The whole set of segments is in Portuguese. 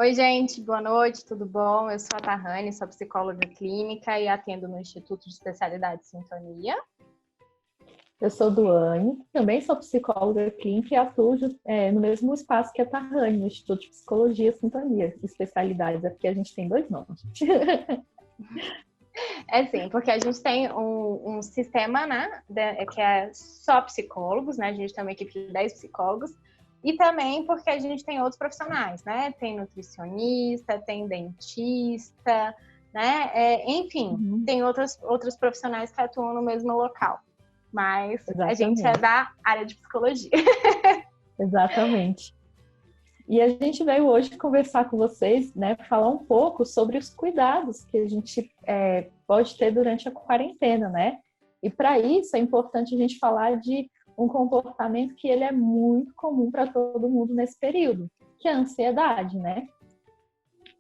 Oi, gente, boa noite, tudo bom? Eu sou a Tahane, sou psicóloga clínica e atendo no Instituto de Especialidade Sintonia. Eu sou Duane, também sou psicóloga clínica e atuo no mesmo espaço que a Tahane, no Instituto de Psicologia Sintonia, especialidades, é porque a gente tem dois nomes. É sim, porque a gente tem um sistema, né, que é só psicólogos, né? A gente tem uma equipe de 10 psicólogos. E também porque a gente tem outros profissionais, né? Tem nutricionista, tem dentista, né? Enfim, tem outros profissionais que atuam no mesmo local. Mas Exatamente. A gente é da área de psicologia. Exatamente. E a gente veio hoje conversar com vocês, né? Falar um pouco sobre os cuidados que a gente pode ter durante a quarentena, né? E para isso é importante a gente falar de um comportamento que ele é muito comum para todo mundo nesse período, que é a ansiedade, né?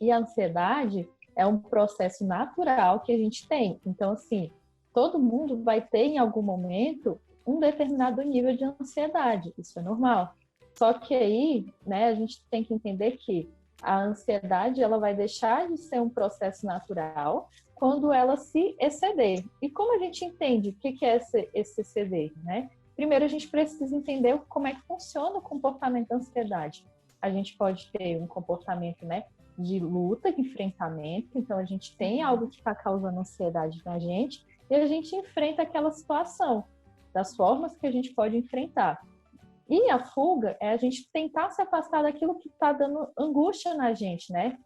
E a ansiedade é um processo natural que a gente tem. Então, assim, todo mundo vai ter em algum momento um determinado nível de ansiedade. Isso é normal. Só que aí, né, a gente tem que entender que a ansiedade ela vai deixar de ser um processo natural quando ela se exceder. E como a gente entende o que é esse exceder, né? Primeiro, a gente precisa entender como é que funciona o comportamento da ansiedade. A gente pode ter um comportamento, né, de luta, de enfrentamento. Então, a gente tem algo que está causando ansiedade na gente e a gente enfrenta aquela situação das formas que a gente pode enfrentar. E a fuga é a gente tentar se afastar daquilo que está dando angústia na gente, né?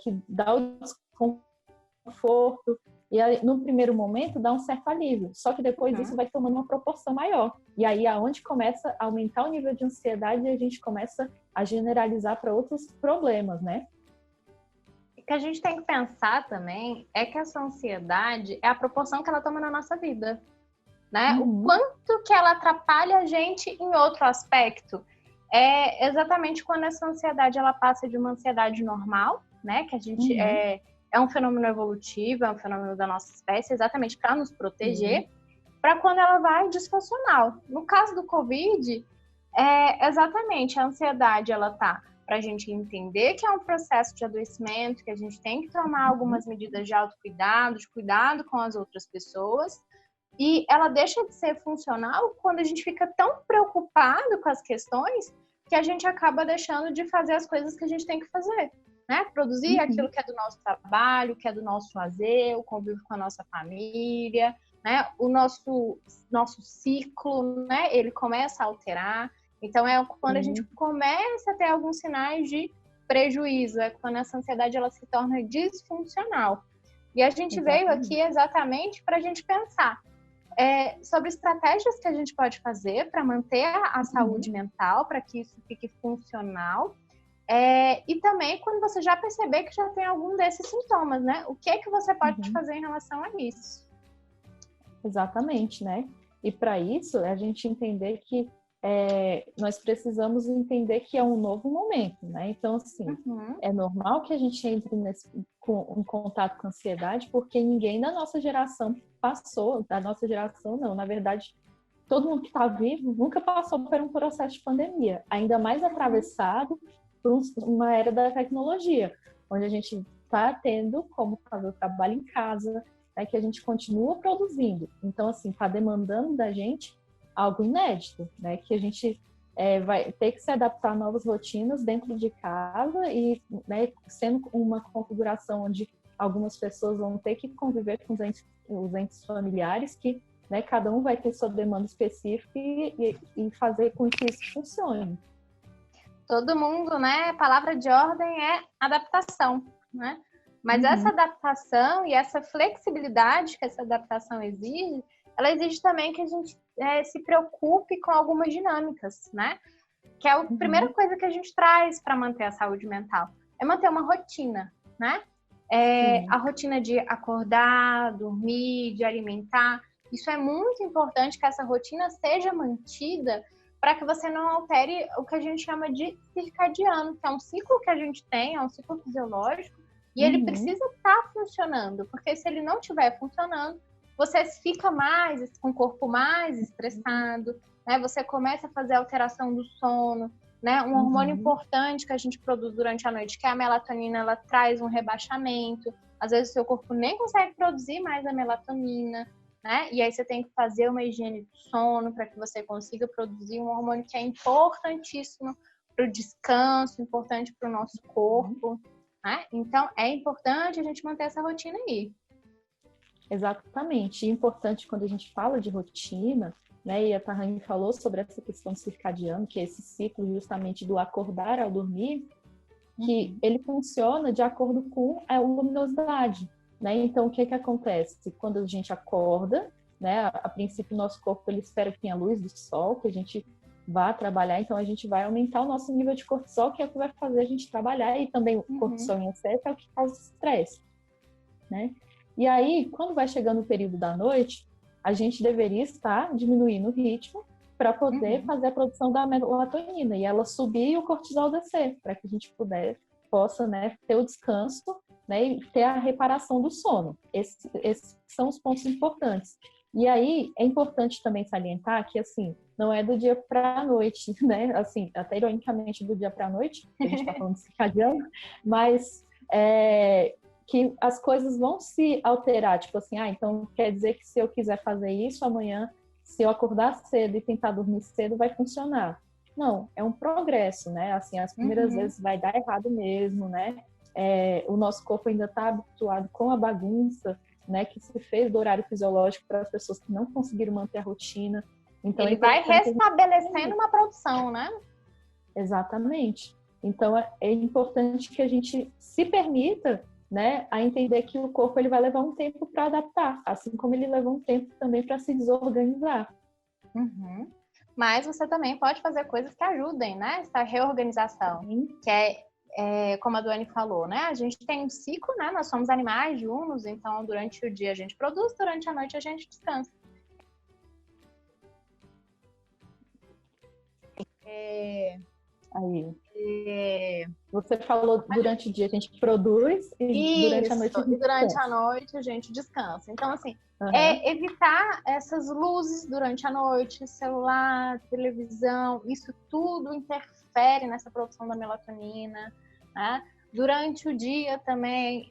Que dá o desconforto e aí, no primeiro momento dá um certo alívio. Só que depois isso vai tomando uma proporção maior. E aí aonde começa a aumentar o nível de ansiedade, a gente começa a generalizar para outros problemas, né? O que a gente tem que pensar também é que essa ansiedade é a proporção que ela toma na nossa vida, né? O quanto que ela atrapalha a gente em outro aspecto é exatamente quando essa ansiedade ela passa de uma ansiedade normal, né? Que a gente é um fenômeno evolutivo, é um fenômeno da nossa espécie, exatamente para nos proteger, para quando ela vai disfuncional. No caso do Covid, exatamente a ansiedade ela tá para a gente entender que é um processo de adoecimento, que a gente tem que tomar algumas medidas de autocuidado, de cuidado com as outras pessoas. E ela deixa de ser funcional quando a gente fica tão preocupado com as questões que a gente acaba deixando de fazer as coisas que a gente tem que fazer, né? Produzir aquilo que é do nosso trabalho, que é do nosso lazer, o convívio com a nossa família, né? O nosso ciclo, né? Ele começa a alterar. Então, é quando a gente começa a ter alguns sinais de prejuízo, é quando essa ansiedade ela se torna disfuncional. E a gente veio aqui exatamente para a gente pensar sobre estratégias que a gente pode fazer para manter a saúde mental, para que isso fique funcional. E também quando você já perceber que já tem algum desses sintomas, né? O que é que você pode fazer em relação a isso? Exatamente, né? E para isso, a gente entender que nós precisamos entender que é um novo momento, né? Então, assim, é normal que a gente entre em contato com a ansiedade, porque ninguém da nossa geração passou, da nossa geração não, na verdade, todo mundo que está vivo nunca passou por um processo de pandemia, ainda mais atravessado por uma era da tecnologia, onde a gente está tendo como fazer o trabalho em casa, né, que a gente continua produzindo. Então, assim, está demandando da gente algo inédito, né? Que a gente vai ter que se adaptar a novas rotinas dentro de casa e, né, sendo uma configuração onde algumas pessoas vão ter que conviver com os entes familiares, que, né, cada um vai ter sua demanda específica e fazer com que isso funcione. Todo mundo, né? A palavra de ordem é adaptação, né? Mas essa adaptação e essa flexibilidade que essa adaptação exige, ela exige também que a gente se preocupe com algumas dinâmicas, né? Que é a primeira coisa que a gente traz para manter a saúde mental. É manter uma rotina, né? A rotina de acordar, dormir, de alimentar. Isso é muito importante que essa rotina seja mantida para que você não altere o que a gente chama de circadiano, que é um ciclo que a gente tem, é um ciclo fisiológico, e ele precisa estar funcionando, porque se ele não estiver funcionando, você fica com o corpo mais estressado, né? Você começa a fazer alteração do sono, né? Um hormônio importante que a gente produz durante a noite, que é a melatonina, ela traz um rebaixamento. Às vezes o seu corpo nem consegue produzir mais a melatonina, né? E aí você tem que fazer uma higiene do sono para que você consiga produzir um hormônio que é importantíssimo para o descanso, importante para o nosso corpo, né? Então é importante a gente manter essa rotina aí. Exatamente. E importante quando a gente fala de rotina, né? E a Tahani falou sobre essa questão circadiana, que é esse ciclo justamente do acordar ao dormir, que ele funciona de acordo com a luminosidade, né? Então, o que acontece? Quando a gente acorda, né? A princípio, o nosso corpo ele espera que tenha luz do sol, que a gente vá trabalhar, então a gente vai aumentar o nosso nível de cortisol, que é o que vai fazer a gente trabalhar, e também o cortisol em excesso é o que causa estresse, né? E aí, quando vai chegando o período da noite, a gente deveria estar diminuindo o ritmo para poder fazer a produção da melatonina e ela subir e o cortisol descer, para que a gente possa, né, ter o descanso, né, e ter a reparação do sono. Esses são os pontos importantes. E aí, é importante também salientar que, assim, não é do dia para a noite, né? Assim, até ironicamente do dia para a noite, a gente está falando de circadiano, mas que as coisas vão se alterar, tipo assim, então quer dizer que se eu quiser fazer isso amanhã, se eu acordar cedo e tentar dormir cedo, vai funcionar. Não, é um progresso, né? Assim, as primeiras vezes vai dar errado mesmo, né? O nosso corpo ainda está habituado com a bagunça, né? Que se fez do horário fisiológico para as pessoas que não conseguiram manter a rotina. Então, ele vai restabelecendo uma produção, né? Exatamente. Então, é importante que a gente se permita, né, a entender que o corpo ele vai levar um tempo para adaptar, assim como ele leva um tempo também para se desorganizar. Mas você também pode fazer coisas que ajudem, né? Essa reorganização, que é como a Duane falou, né? A gente tem um ciclo, né? Nós somos animais diurnos, então durante o dia a gente produz, durante a noite a gente descansa. Você falou durante o dia a gente produz e durante a noite a gente descansa. Durante a noite a gente descansa. Então, assim, evitar essas luzes durante a noite, celular, televisão, isso tudo interfere nessa produção da melatonina, né? Durante o dia também,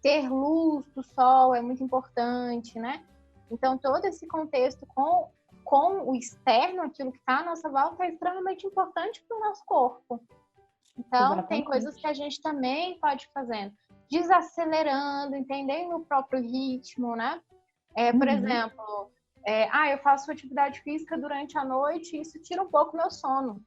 ter luz do sol é muito importante, né? Então, todo esse contexto com o externo, aquilo que está à nossa volta, é extremamente importante para o nosso corpo. Então, exatamente. Tem coisas que a gente também pode ir fazendo. Desacelerando, entendendo o próprio ritmo, né? Por exemplo, eu faço atividade física durante a noite e isso tira um pouco meu sono.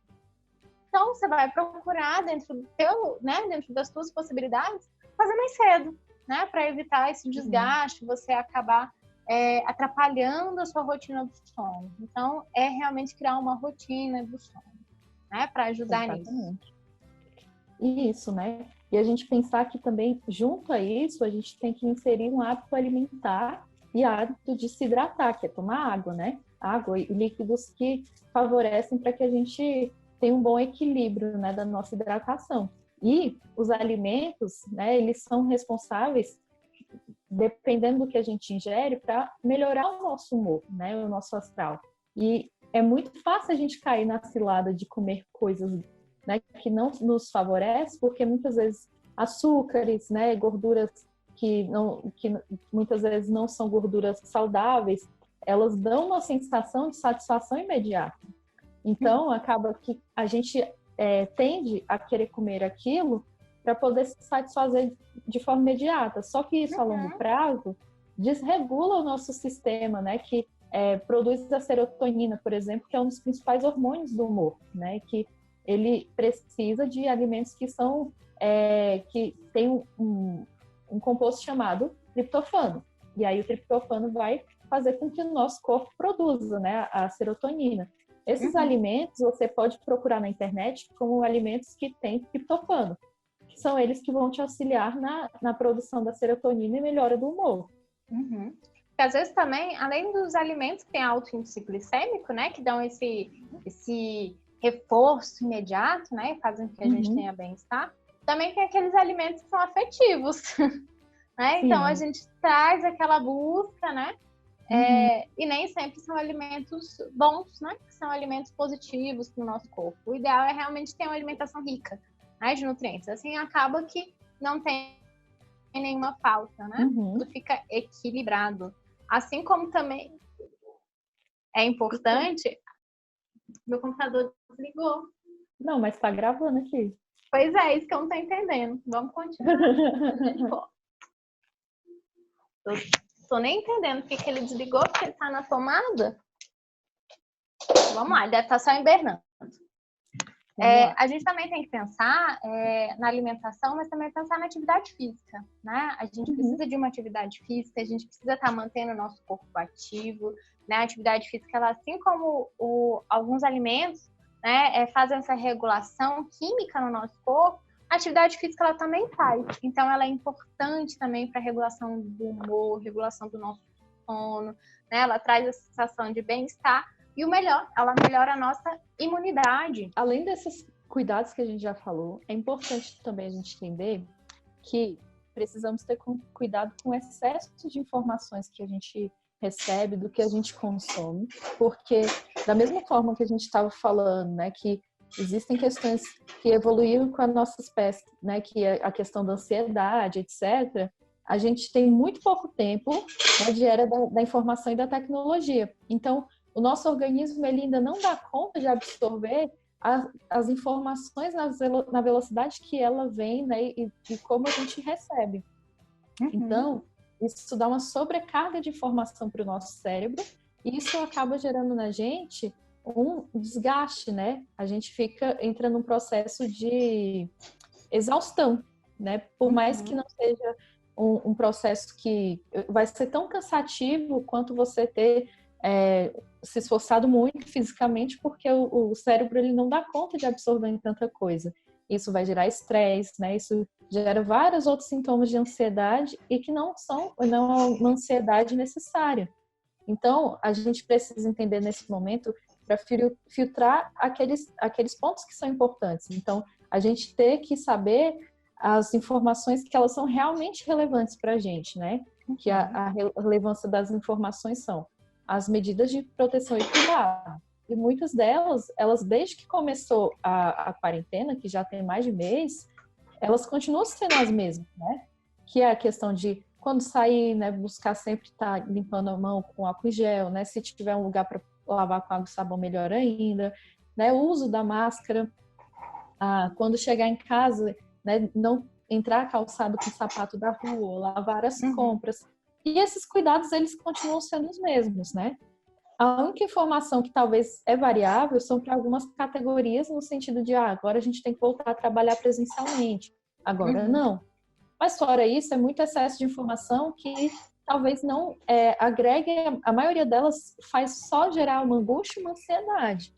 Então, você vai procurar, dentro das suas possibilidades, fazer mais cedo, né? Para evitar esse desgaste, você acabar atrapalhando a sua rotina do sono. Então, é realmente criar uma rotina do sono, né? Para ajudar nisso. Isso, né? E a gente pensar que também, junto a isso, a gente tem que inserir um hábito alimentar e hábito de se hidratar, que é tomar água, né? Água e líquidos que favorecem para que a gente tenha um bom equilíbrio, né, da nossa hidratação. E os alimentos, né, eles são responsáveis, dependendo do que a gente ingere, para melhorar o nosso humor, né, o nosso astral. E é muito fácil a gente cair na cilada de comer coisas, né, que não nos favorecem, porque muitas vezes açúcares, né, gorduras que muitas vezes não são gorduras saudáveis, elas dão uma sensação de satisfação imediata. Então, acaba que a gente tende a querer comer aquilo para poder se satisfazer de forma imediata. Só que isso, a longo prazo, desregula o nosso sistema, né, que produz a serotonina, por exemplo, que é um dos principais hormônios do humor, né, que ele precisa de alimentos que são que tem um composto chamado triptofano. E aí o triptofano vai fazer com que o nosso corpo produza, né, a serotonina. Esses alimentos você pode procurar na internet como alimentos que têm triptofano, que são eles que vão te auxiliar na produção da serotonina e melhora do humor. Porque às vezes também, além dos alimentos que têm alto índice glicêmico, né, que dão esse reforço imediato, né, fazem com que a gente tenha bem-estar, também tem aqueles alimentos que são afetivos, né? Então a gente traz aquela busca, né, E nem sempre são alimentos bons, né? Que são alimentos positivos para o nosso corpo. O ideal é realmente ter uma alimentação rica, né, de nutrientes. Assim, acaba que não tem nenhuma falta, né? Tudo fica equilibrado. Assim como também é importante... Meu computador desligou. Não, mas tá gravando aqui. Pois é, isso que eu não tô entendendo. Vamos continuar. Tô nem entendendo porque que ele desligou, porque ele tá na tomada. Vamos lá, ele deve estar só hibernando. A gente também tem que pensar na alimentação, mas também pensar na atividade física, né? A gente precisa de uma atividade física, a gente precisa estar mantendo o nosso corpo ativo, né? A atividade física, ela, assim como alguns alimentos, né, fazem essa regulação química no nosso corpo, a atividade física ela também faz. Então, ela é importante também para a regulação do humor, regulação do nosso sono, né? Ela traz a sensação de bem-estar. E o melhor, ela melhora a nossa imunidade. Além desses cuidados que a gente já falou, é importante também a gente entender que precisamos ter cuidado com o excesso de informações que a gente recebe, do que a gente consome, porque da mesma forma que a gente estava falando, né, que existem questões que evoluíram com a nossa espécie, né, que é a questão da ansiedade, etc., a gente tem muito pouco tempo de era da informação e da tecnologia. Então, o nosso organismo ele ainda não dá conta de absorver as informações na velocidade que ela vem, né, e como a gente recebe. Então, isso dá uma sobrecarga de informação para o nosso cérebro e isso acaba gerando na gente um desgaste, né? A gente entra num processo de exaustão, né? Por mais que não seja um processo que vai ser tão cansativo quanto você ter se esforçado muito fisicamente, porque o cérebro ele não dá conta de absorver tanta coisa. Isso vai gerar estresse, né? Isso gera vários outros sintomas de ansiedade e que não é uma ansiedade necessária. Então, a gente precisa entender nesse momento para filtrar aqueles pontos que são importantes. Então, a gente ter que saber as informações que elas são realmente relevantes para a gente, né? Que a relevância das informações são as medidas de proteção e cuidado. E muitas delas, desde que começou a quarentena, que já tem mais de mês, elas continuam sendo as mesmas, né? Que é a questão de, quando sair, né, buscar sempre estar limpando a mão com álcool em gel, né? Se tiver um lugar para lavar com água e sabão, melhor ainda, né? O uso da máscara. Quando chegar em casa, né, não entrar calçado com o sapato da rua, lavar as compras. E esses cuidados, eles continuam sendo os mesmos, né? A única informação que talvez é variável são para algumas categorias, no sentido de, agora a gente tem que voltar a trabalhar presencialmente. Agora não. Mas fora isso, é muito excesso de informação que talvez não agregue, a maioria delas faz só gerar uma angústia e uma ansiedade.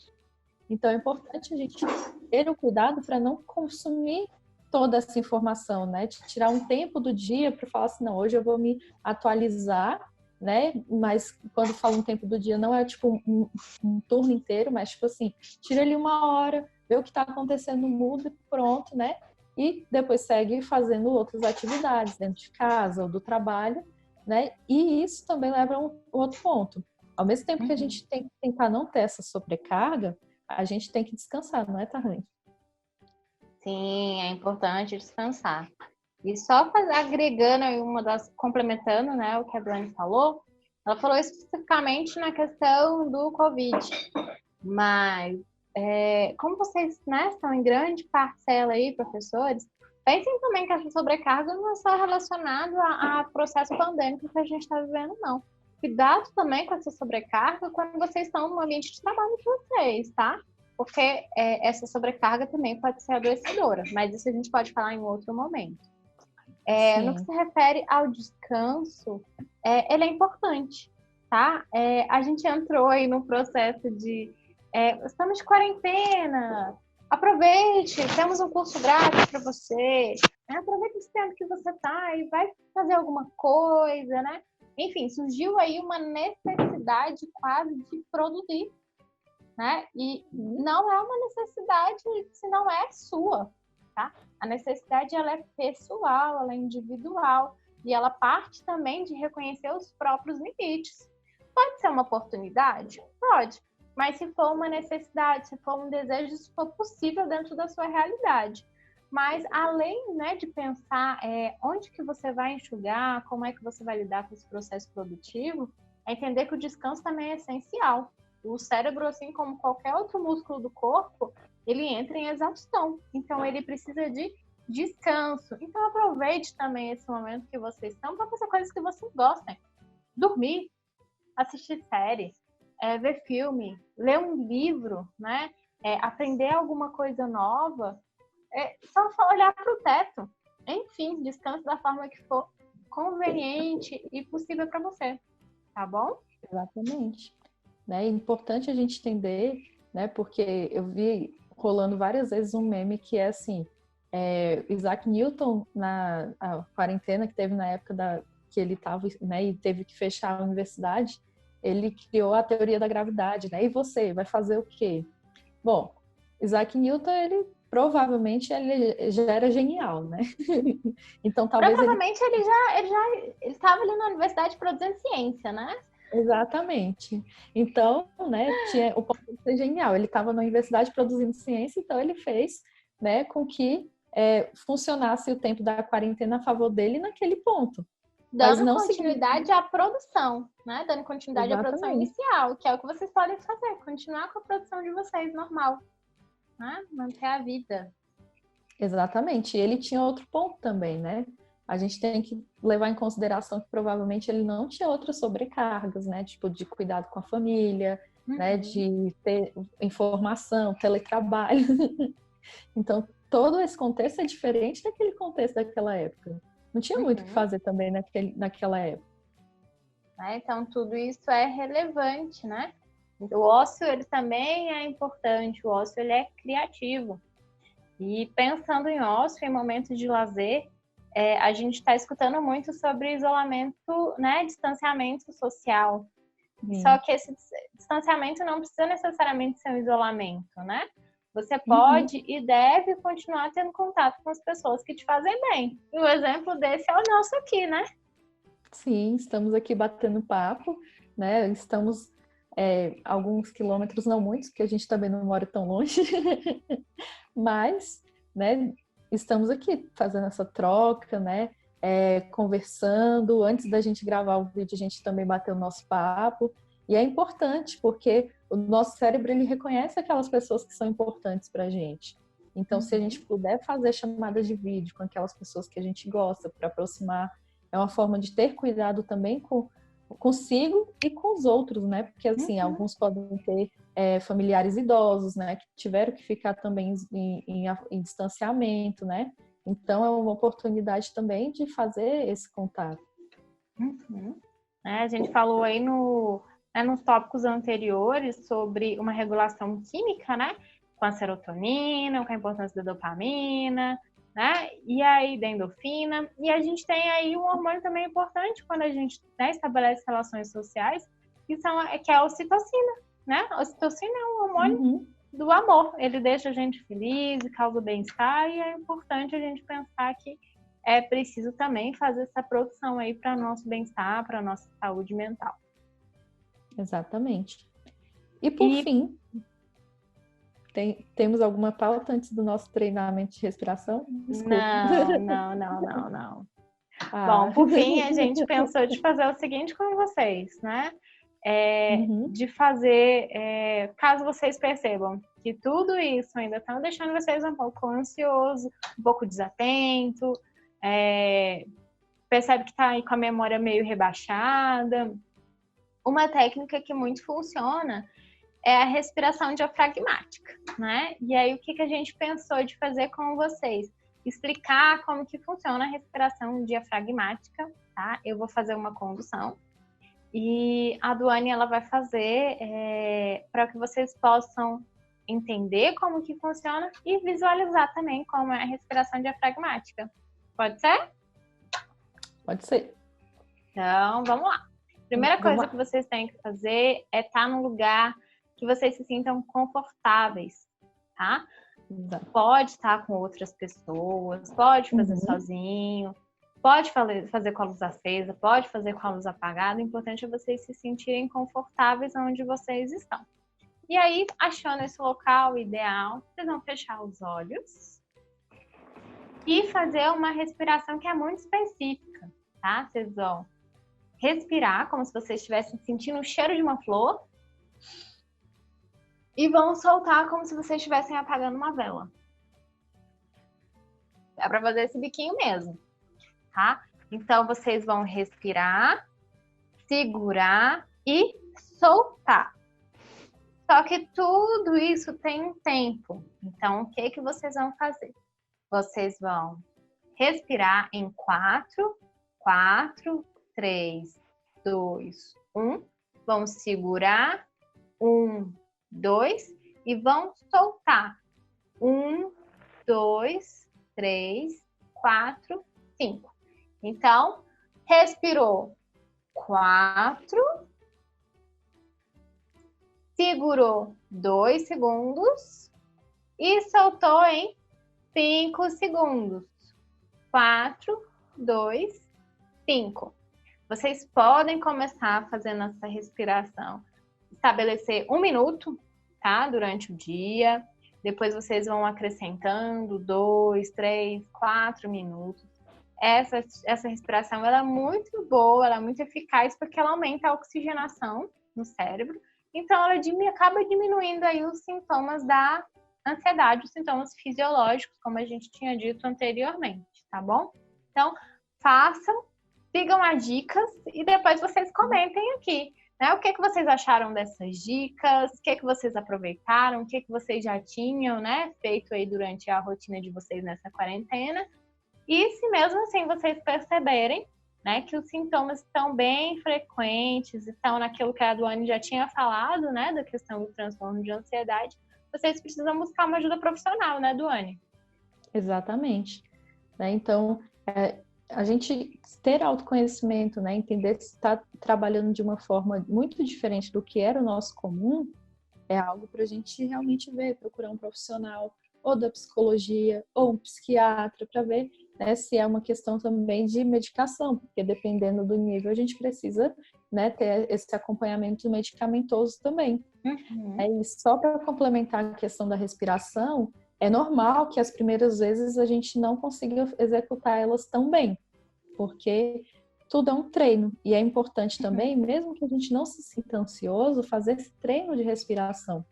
Então é importante a gente ter o cuidado para não consumir toda essa informação, né? De tirar um tempo do dia para falar assim, não, hoje eu vou me atualizar, né? Mas quando falo um tempo do dia, não é tipo um turno inteiro, mas tipo assim, tira ali uma hora, vê o que está acontecendo no mundo e pronto, né? E depois segue fazendo outras atividades dentro de casa ou do trabalho, né? E isso também leva a um outro ponto. Ao mesmo tempo que a gente tem que tentar não ter essa sobrecarga, a gente tem que descansar, não é, Tarlene? Sim, é importante descansar. E só agregando complementando, né, o que a Dani falou, ela falou especificamente na questão do Covid. Mas, como vocês, né, são em grande parcela aí, professores, pensem também que essa sobrecarga não é só relacionada a processo pandêmico que a gente está vivendo, não. Cuidado também com essa sobrecarga quando vocês estão no ambiente de trabalho de vocês, tá? Porque essa sobrecarga também pode ser adoecedora, mas isso a gente pode falar em outro momento. No que se refere ao descanso, ele é importante, tá? A gente entrou aí no processo de estamos de quarentena, aproveite, temos um curso grátis para você, né? Aproveita esse tempo que você tá e vai fazer alguma coisa, né? Enfim, surgiu aí uma necessidade quase de produzir, né? E não é uma necessidade se não é sua, tá? A necessidade, ela é pessoal, ela é individual e ela parte também de reconhecer os próprios limites. Pode ser uma oportunidade? Pode. Mas se for uma necessidade, se for um desejo, se for possível dentro da sua realidade. Mas além, né, de pensar onde que você vai enxugar, como é que você vai lidar com esse processo produtivo, é entender que o descanso também é essencial. O cérebro, assim como qualquer outro músculo do corpo, ele entra em exaustão. Então, ele precisa de descanso. Então, aproveite também esse momento que vocês estão para fazer coisas que vocês gostem. Dormir, assistir série, ver filme, ler um livro, né? Aprender alguma coisa nova. Só olhar para o teto. Enfim, descanse da forma que for conveniente e possível para você. Tá bom? Exatamente. Né? É importante a gente entender, né? Porque eu vi rolando várias vezes um meme que é assim, Isaac Newton, na a quarentena que teve na época que ele estava, né, e teve que fechar a universidade, ele criou a teoria da gravidade, né? E você vai fazer o quê? Bom, Isaac Newton, ele provavelmente ele já era genial, né? Então talvez provavelmente ele estava ali na universidade produzindo ciência, né? Exatamente. Então, né, tinha o ponto de ser genial. Ele estava na universidade produzindo ciência, então ele fez, né, com que funcionasse o tempo da quarentena a favor dele naquele ponto. Dando continuidade à produção, né? Dando continuidade à produção inicial, que é o que vocês podem fazer, continuar com a produção de vocês normal, né? Manter a vida. Exatamente. E ele tinha outro ponto também, né? A gente tem que levar em consideração que provavelmente ele não tinha outras sobrecargas, né? Tipo, de cuidado com a família, né? De ter informação, teletrabalho. Então, todo esse contexto é diferente daquele contexto daquela época. Não tinha muito o que fazer também naquela época. Então, tudo isso é relevante, né? O ócio, ele também é importante. O ócio, ele é criativo. E pensando em ócio, em momentos de lazer, a gente está escutando muito sobre isolamento, né, distanciamento social. Só que esse distanciamento não precisa necessariamente ser um isolamento, né? Você pode e deve continuar tendo contato com as pessoas que te fazem bem. E o exemplo desse é o nosso aqui, né? Sim, estamos aqui batendo papo, né? Estamos alguns quilômetros, não muitos, porque a gente também não mora tão longe, mas, né, estamos aqui fazendo essa troca, né, conversando. Antes da gente gravar o vídeo, a gente também bateu o nosso papo, e é importante, porque o nosso cérebro, ele reconhece aquelas pessoas que são importantes para a gente. Então, se a gente puder fazer chamadas de vídeo com aquelas pessoas que a gente gosta, para aproximar, é uma forma de ter cuidado também consigo e com os outros, né? Porque, assim, alguns podem ter familiares idosos, né? Que tiveram que ficar também em distanciamento, né? Então, é uma oportunidade também de fazer esse contato. A gente falou aí nos tópicos anteriores sobre uma regulação química, né? Com a serotonina, com a importância da dopamina, né? E aí da endorfina. E a gente tem aí um hormônio também importante quando a gente, né, estabelece relações sociais, que é a ocitocina, né? A ocitocina é um hormônio do amor. Ele deixa a gente feliz e causa bem-estar, e é importante a gente pensar que é preciso também fazer essa produção aí para nosso bem-estar, para nossa saúde mental. Exatamente. E por fim, temos alguma pauta antes do nosso treinamento de respiração? Desculpa. Não. Bom, por fim, a gente pensou de fazer o seguinte com vocês, né? De fazer, caso vocês percebam que tudo isso ainda está deixando vocês um pouco ansioso, um pouco desatento, percebe que está aí com a memória meio rebaixada. Uma técnica que muito funciona é a respiração diafragmática, né? E aí, o que a gente pensou de fazer com vocês? Explicar como que funciona a respiração diafragmática, tá? Eu vou fazer uma condução e a Duane, ela vai fazer para que vocês possam entender como que funciona e visualizar também como é a respiração diafragmática. Pode ser? Pode ser. Então, vamos lá. Primeira coisa que vocês têm que fazer é estar num lugar que vocês se sintam confortáveis, tá? Pode estar com outras pessoas, pode fazer sozinho, Pode fazer com a luz acesa, pode fazer com a luz apagada. O importante é vocês se sentirem confortáveis onde vocês estão. E aí, achando esse local ideal, vocês vão fechar os olhos e fazer uma respiração que é muito específica, tá? Vocês vão respirar como se vocês estivessem sentindo o cheiro de uma flor e vão soltar como se vocês estivessem apagando uma vela. Dá para fazer esse biquinho mesmo, tá? Então, vocês vão respirar, segurar e soltar. Só que tudo isso tem um tempo. Então, o que vocês vão fazer? Vocês vão respirar em 4, 3, 2, 1. Vão segurar. 1, 2. E vão soltar. 1, 2, 3, 4, 5. Então, respirou 4. Segurou 2 segundos e soltou em 5 segundos. 4, 2, 5. Vocês podem começar fazendo essa respiração. Estabelecer 1 minuto, tá? Durante o dia. Depois vocês vão acrescentando 2, 3, 4 minutos. Essa respiração ela é muito boa, ela é muito eficaz porque ela aumenta a oxigenação no cérebro. Então, ela acaba diminuindo aí os sintomas da ansiedade, os sintomas fisiológicos, como a gente tinha dito anteriormente, tá bom? Então, façam, sigam as dicas e depois vocês comentem aqui, né? O que vocês acharam dessas dicas, o que vocês aproveitaram, o que vocês já tinham, né, feito aí durante a rotina de vocês nessa quarentena. E se mesmo assim vocês perceberem, né, que os sintomas estão bem frequentes, estão naquilo que a Duane já tinha falado, né, da questão do transtorno de ansiedade, vocês precisam buscar uma ajuda profissional, né, Duane? Exatamente. Né? Então, a gente ter autoconhecimento, né, entender que está trabalhando de uma forma muito diferente do que era o nosso comum, é algo para a gente realmente ver, procurar um profissional, ou da psicologia, ou um psiquiatra, para ver, né, se é uma questão também de medicação, porque dependendo do nível a gente precisa, né, ter esse acompanhamento medicamentoso também. Uhum. E só para complementar a questão da respiração, é normal que as primeiras vezes a gente não consiga executar elas tão bem, porque tudo é um treino. E é importante também, mesmo que a gente não se sinta ansioso, fazer esse treino de respiração,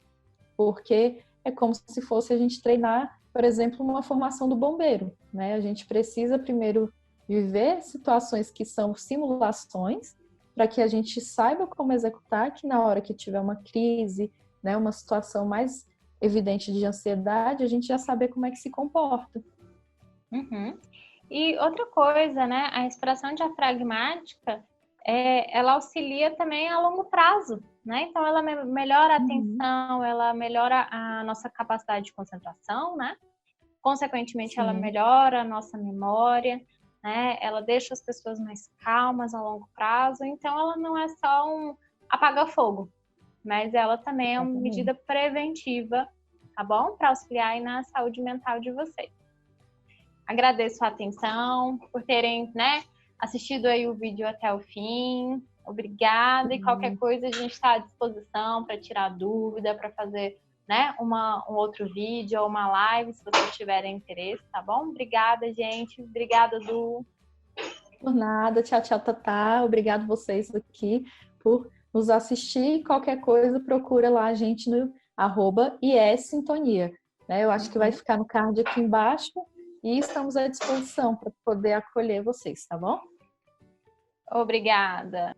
porque é como se fosse a gente treinar, por exemplo, uma formação do bombeiro, né? A gente precisa primeiro viver situações que são simulações, para que a gente saiba como executar, que na hora que tiver uma crise, né, uma situação mais evidente de ansiedade, a gente já saber como é que se comporta. Uhum. E outra coisa, né, a respiração diafragmática, ela auxilia também a longo prazo, né? Então, ela melhora a atenção, ela melhora a nossa capacidade de concentração, né? Consequentemente, ela melhora a nossa memória, né? Ela deixa as pessoas mais calmas a longo prazo. Então, ela não é só um apaga-fogo, mas ela também é uma medida preventiva, tá bom? Para auxiliar aí na saúde mental de vocês. Agradeço a atenção, por terem, né, assistido aí o vídeo até o fim. Obrigada. E qualquer coisa a gente está à disposição para tirar dúvida, para fazer, né, um outro vídeo ou uma live, se vocês tiverem interesse, tá bom? Obrigada, gente. Obrigada, Du. Por nada. Tchau, tchau, Tatá. Obrigado vocês aqui por nos assistir. Qualquer coisa, procura lá a gente no @IESSintonia. Né? Eu acho que vai ficar no card aqui embaixo. E estamos à disposição para poder acolher vocês, tá bom? Obrigada.